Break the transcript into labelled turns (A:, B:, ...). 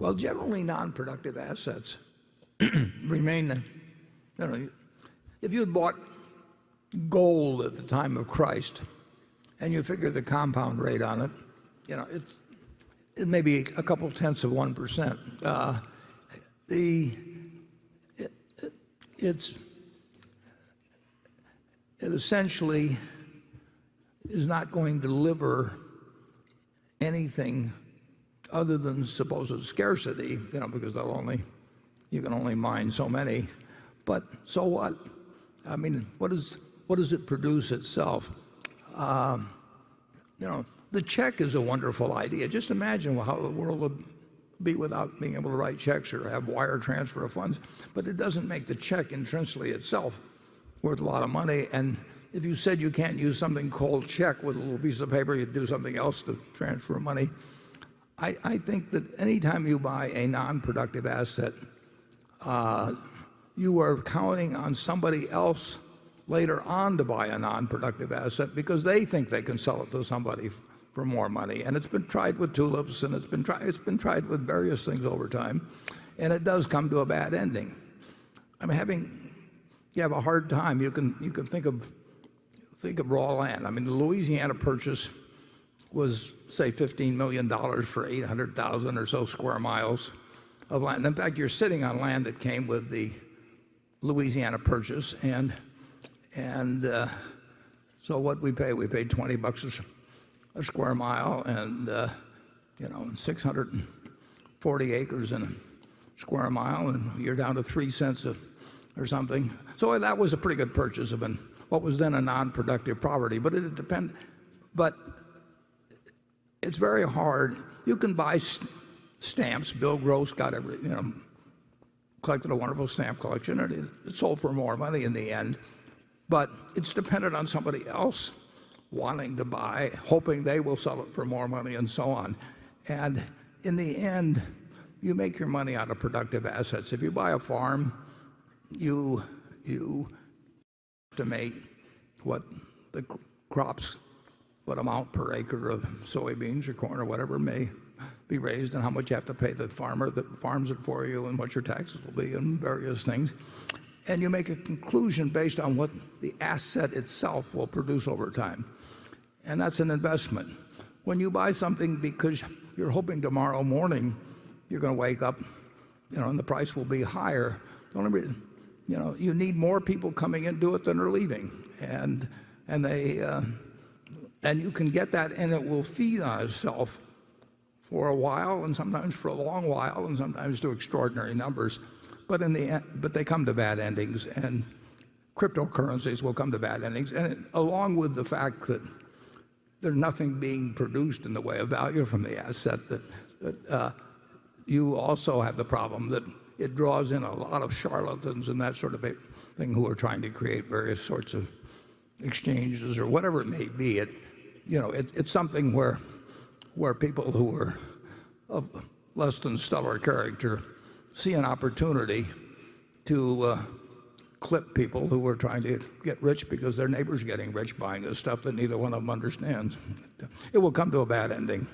A: Well, generally non-productive assets remain, if you had bought gold at the time of Christ and you figure the compound rate on it, it may be a couple tenths of 1%. It essentially is not going to deliver anything other than supposed scarcity, because you can only mine so many. But so what? I mean, what does it produce itself? The check is a wonderful idea. Just imagine how the world would be without being able to write checks or have wire transfer of funds. But it doesn't make the check intrinsically itself worth a lot of money. And if you said you can't use something called check with a little piece of paper, you'd do something else to transfer money. I think that anytime you buy a non-productive asset, you are counting on somebody else later on to buy a non-productive asset because they think they can sell it to somebody for more money. And it's been tried with tulips, and it's been tried with various things over time, and it does come to a bad ending. I mean, you have a hard time. You can think of raw land. I mean, the Louisiana Purchase was, say, $15 million for 800,000 or so square miles of land. In fact, you're sitting on land that came with the Louisiana Purchase, and so what we paid 20 bucks a square mile, and 640 acres in a square mile, and you're down to 3 cents or something. So that was a pretty good purchase of what was then a non-productive property. But it depends. But it's very hard. You can buy stamps. Bill Gross collected a wonderful stamp collection, and it sold for more money in the end. But it's dependent on somebody else wanting to buy, hoping they will sell it for more money, and so on. And in the end, you make your money out of productive assets. If you buy a farm, you estimate what the crops, what amount per acre of soybeans or corn or whatever may be raised, and how much you have to pay the farmer that farms it for you, and what your taxes will be, and various things. And you make a conclusion based on what the asset itself will produce over time. And that's an investment. When you buy something because you're hoping tomorrow morning you're going to wake up, and the price will be higher, you need more people coming into it than are leaving. And you can get that, and it will feed on itself for a while, and sometimes for a long while, and sometimes to extraordinary numbers. But in the end, they come to bad endings, and cryptocurrencies will come to bad endings. And along with the fact that there's nothing being produced in the way of value from the asset, that you also have the problem that it draws in a lot of charlatans and that sort of thing who are trying to create various sorts of exchanges or whatever it may be. It's something where people who are of less than stellar character see an opportunity to clip people who are trying to get rich because their neighbor's getting rich buying this stuff that neither one of them understands. It will come to a bad ending.